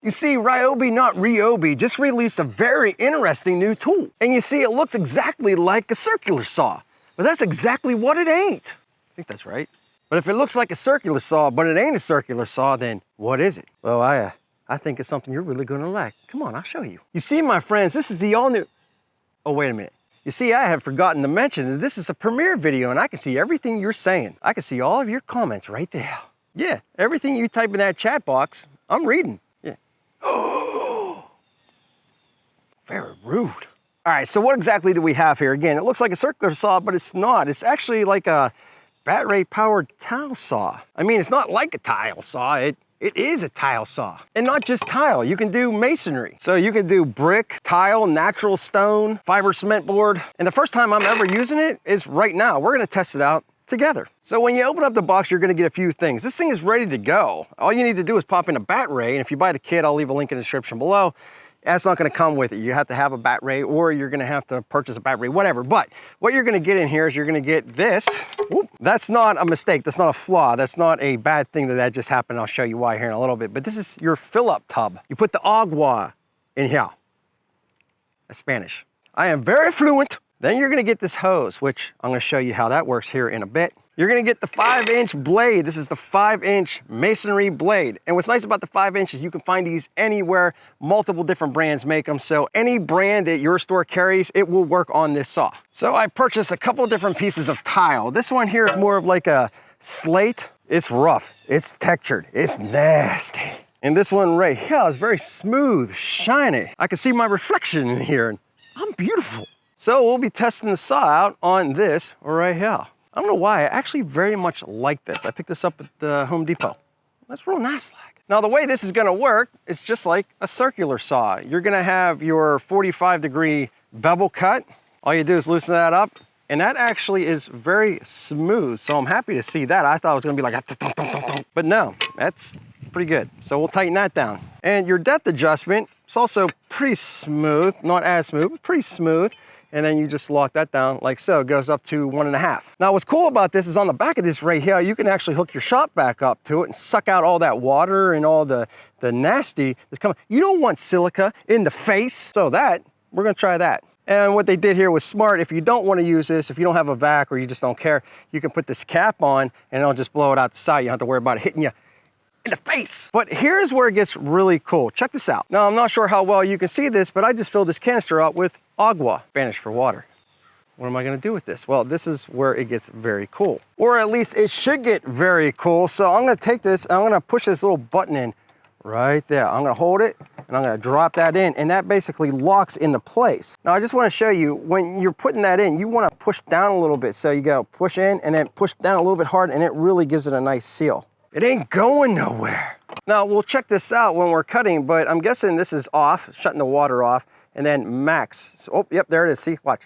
You see, Ryobi, not Ryobi, just released a very interesting new tool. And you see, it looks exactly like a circular saw, but that's exactly what it ain't. I think that's right. But if it looks like a circular saw, but it ain't a circular saw, then what is it? Well, I think it's something you're really gonna like. Come on, I'll show you. You see, my friends, this is the all new, oh, wait a minute. You see, I have forgotten to mention that this is a premiere video and I can see everything you're saying. I can see all of your comments right there. Yeah, everything you type in that chat box, I'm reading. Yeah. Very rude. All right, so what exactly do we have here? Again, it looks like a circular saw, but it's not. It's actually like a battery powered tile saw. I mean, it's not like a tile saw. It is a tile saw. And not just tile, you can do masonry. So you can do brick, tile, natural stone, fiber cement board. And the first time I'm ever using it is right now. We're gonna test it out together. So when you open up the box, you're gonna get a few things. This thing is ready to go. All you need to do is pop in a bat ray, and if you buy the kit, I'll leave a link in the description below. That's not gonna come with it. You have to have a bat ray, or you're gonna have to purchase a bat ray, whatever. But what you're gonna get in here is you're gonna get this. Whoop. That's not a mistake, that's not a flaw, that's not a bad thing that just happened. I'll show you why here in a little bit. But this is your fill-up tub. You put the agua in here. That's Spanish. I am very fluent. Then you're gonna get this hose, which I'm gonna show you how that works here in a bit. You're gonna get the 5-inch blade. This is the 5-inch masonry blade. And what's nice about the 5 inches, you can find these anywhere. Multiple different brands make them. So any brand that your store carries, it will work on this saw. So I purchased a couple different pieces of tile. This one here is more of like a slate. It's rough, it's textured, it's nasty. And this one right here is very smooth, shiny. I can see my reflection in here, and I'm beautiful. So we'll be testing the saw out on this right here. I don't know why, I actually very much like this. I picked this up at the Home Depot. That's real nice like. Now the way this is gonna work is just like a circular saw. You're gonna have your 45-degree bevel cut. All you do is loosen that up, and that actually is very smooth. So I'm happy to see that. I thought it was gonna be like a but no, that's pretty good. So we'll tighten that down. And your depth adjustment is also pretty smooth, not as smooth, but pretty smooth. And then you just lock that down like so. It goes up to 1.5. Now what's cool about this is on the back of this right here, you can actually hook your shop back up to it and suck out all that water and all the nasty that's coming. You don't want silica in the face. So we're gonna try that. And what they did here was smart. If you don't want to use this, if you don't have a vac or you just don't care, you can put this cap on and it'll just blow it out the side. You don't have to worry about it hitting you in the face. But here's where it gets really cool. Check this out. Now, I'm not sure how well you can see this, but I just filled this canister up with agua, Spanish for water. What am I gonna do with this? Well, this is where it gets very cool. Or at least it should get very cool. So I'm gonna take this, I'm gonna push this little button in right there. I'm gonna hold it and I'm gonna drop that in, and that basically locks into place. Now, I just wanna show you, when you're putting that in, you wanna push down a little bit. So you go push in and then push down a little bit hard, and it really gives it a nice seal. It ain't going nowhere. Now we'll check this out when we're cutting, but I'm guessing this is off, shutting the water off, and then max. So, oh, yep, there it is, see, watch.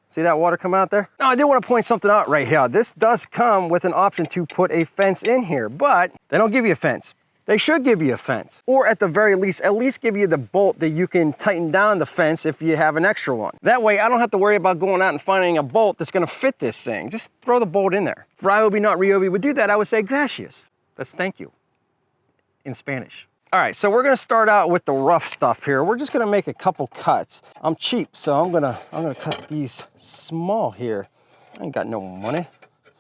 See that water come out there? Now I do want to point something out right here. This does come with an option to put a fence in here, but they don't give you a fence. They should give you a fence, or at the very least, at least give you the bolt that you can tighten down the fence if you have an extra one. That way, I don't have to worry about going out and finding a bolt that's gonna fit this thing. Just throw the bolt in there. If Ryobi, not Ryobi, would do that, I would say gracias. That's thank you in Spanish. All right, so we're gonna start out with the rough stuff here. We're just gonna make a couple cuts. I'm cheap, so I'm gonna cut these small here. I ain't got no money.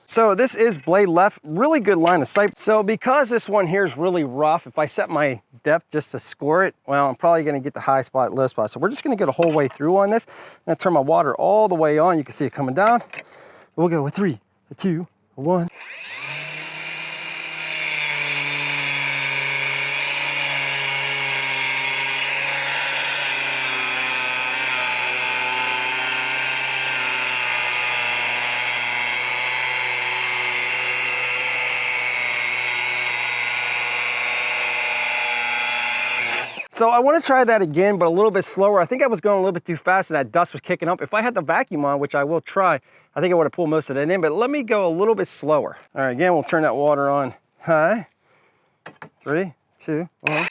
So this is blade left, really good line of sight. So because this one here is really rough, if I set my depth just to score it, well, I'm probably gonna get the high spot, low spot. So we're just gonna get a whole way through on this. I'm gonna turn my water all the way on. You can see it coming down. We'll go with 3, 2, 1. So I want to try that again, but a little bit slower. I think I was going a little bit too fast and that dust was kicking up. If I had the vacuum on, which I will try, I think I would have pulled most of that in, but let me go a little bit slower. All right, again, we'll turn that water on high. 3, 2, 1.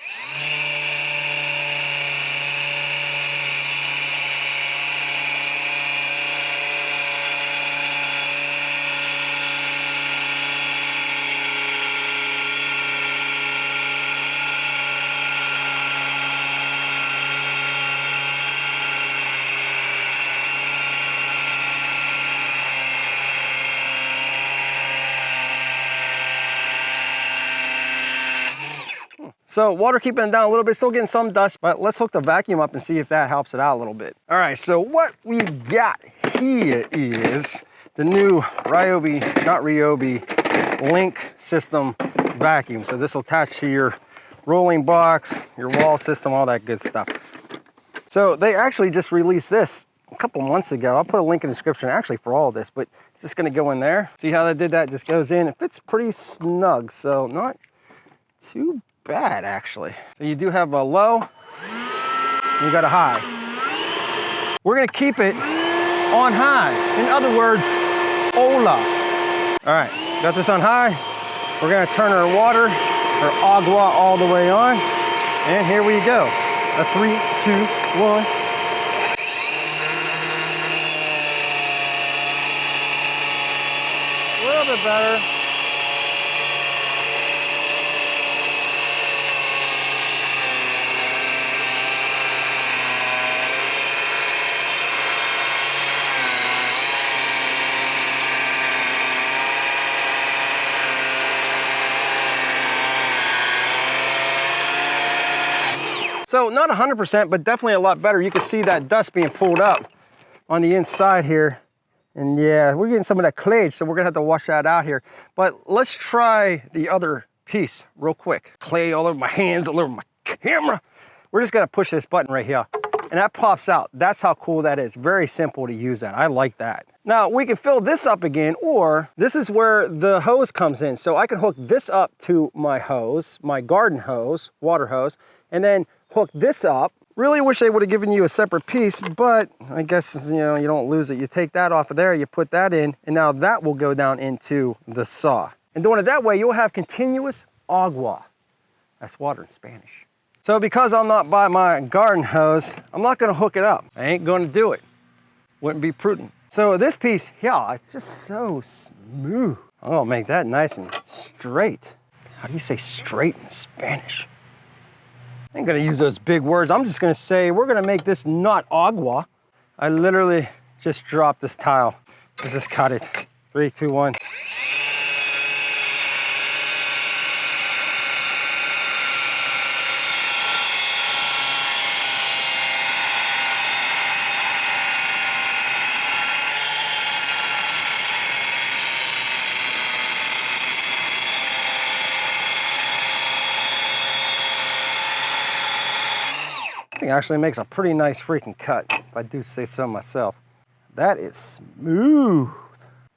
So water keeping it down a little bit, still getting some dust, but let's hook the vacuum up and see if that helps it out a little bit. All right, so what we got here is the new Ryobi, not Ryobi, Link system vacuum. So this will attach to your rolling box, your wall system, all that good stuff. So they actually just released this a couple months ago. I'll put a link in the description actually for all of this, but it's just gonna go in there. See how they did that? Just goes in. It fits pretty snug, so not too bad actually. So you do have a low, and you got a high. We're gonna keep it on high. In other words, hola. All right, got this on high. We're gonna turn our water, our agua all the way on. And here we go. A 3, 2, 1. A little bit better. So not 100%, but definitely a lot better. You can see that dust being pulled up on the inside here. And yeah, we're getting some of that clay, so we're gonna have to wash that out here. But let's try the other piece real quick. Clay all over my hands, all over my camera. We're just gonna push this button right here, and that pops out. That's how cool that is. Very simple to use that. I like that. Now we can fill this up again, or this is where the hose comes in. So I can hook this up to my hose, my garden hose, water hose, and then hook this up. Really wish they would have given you a separate piece, but I guess, you know, you don't lose it. You take that off of there, you put that in, and now that will go down into the saw. And doing it that way, you'll have continuous agua. That's water in Spanish. So because I'm not by my garden hose, I'm not gonna hook it up. I ain't gonna do it. Wouldn't be prudent. So this piece, yeah, it's just so smooth. I'm gonna make that nice and straight. How do you say straight in Spanish? I ain't gonna use those big words. I'm just gonna say we're gonna make this not agua. I literally just dropped this tile. Just cut it. 3, 2, 1. I think it actually makes a pretty nice freaking cut, if I do say so myself. That is smooth.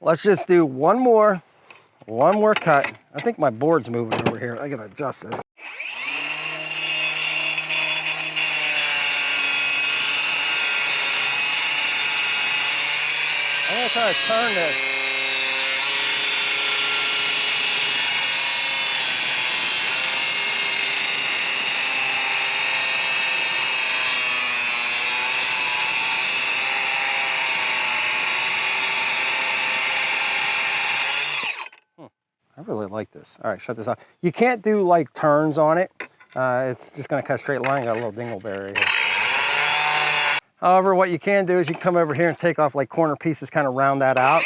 Let's just do one more cut. I think my board's moving over here. I gotta adjust this. I'm gonna try to turn this. I really like this. All right, shut this off. You can't do like turns on it. It's just gonna cut a straight line. Got a little dingleberry right here. However, what you can do is you can come over here and take off like corner pieces, kind of round that out.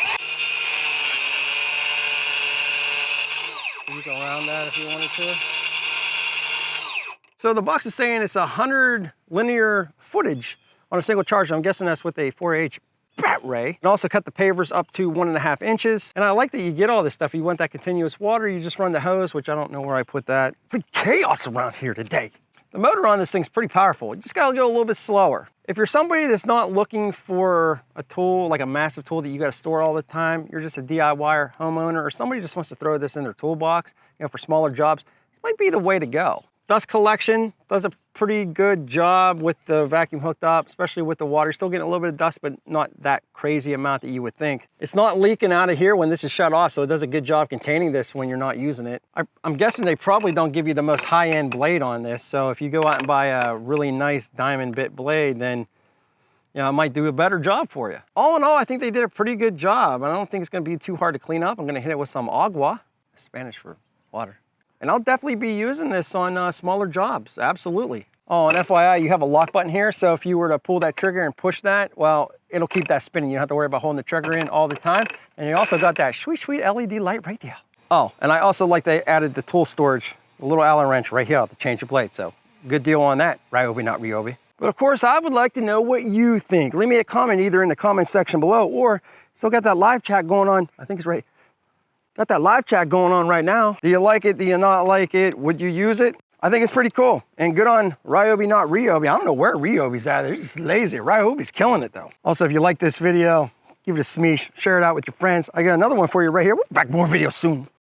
You can round that if you wanted to. So the box is saying it's 100 linear footage on a single charge. I'm guessing that's with a 4H bat ray. And also cut the pavers up to 1.5 inches. And I like that you get all this stuff. You want that continuous water, you just run the hose, which I don't know where I put that. It's chaos around here today. The motor on this thing's pretty powerful. You just gotta go a little bit slower. If you're somebody that's not looking for a tool, like a massive tool that you gotta store all the time, you're just a DIYer, homeowner, or somebody just wants to throw this in their toolbox, you know, for smaller jobs, this might be the way to go. Dust collection does a pretty good job with the vacuum hooked up, especially with the water. You're still getting a little bit of dust, but not that crazy amount that you would think. It's not leaking out of here when this is shut off, so it does a good job containing this when you're not using it. I'm guessing they probably don't give you the most high-end blade on this, so if you go out and buy a really nice diamond bit blade, then you know, it might do a better job for you. All in all, I think they did a pretty good job. I don't think it's gonna be too hard to clean up. I'm gonna hit it with some agua, Spanish for water. And I'll definitely be using this on smaller jobs, absolutely. Oh, and FYI, you have a lock button here, so if you were to pull that trigger and push that, well, it'll keep that spinning. You don't have to worry about holding the trigger in all the time. And you also got that sweet, sweet LED light right there. Oh, and I also like they added the tool storage A little Allen wrench right here to change the plate. So good deal on that, Ryobi, not Ryobi. But of course, I would like to know what you think. Leave me a comment either in the comment section below, or still got that live chat going on. I think it's right. Got that live chat going on right now. Do you like it? Do you not like it? Would you use it? I think it's pretty cool. And good on Ryobi, not Ryobi. I don't know where Ryobi's at. They're just lazy. Ryobi's killing it though. Also, if you like this video, give it a smeesh, share it out with your friends. I got another one for you right here. We'll be back with more videos soon.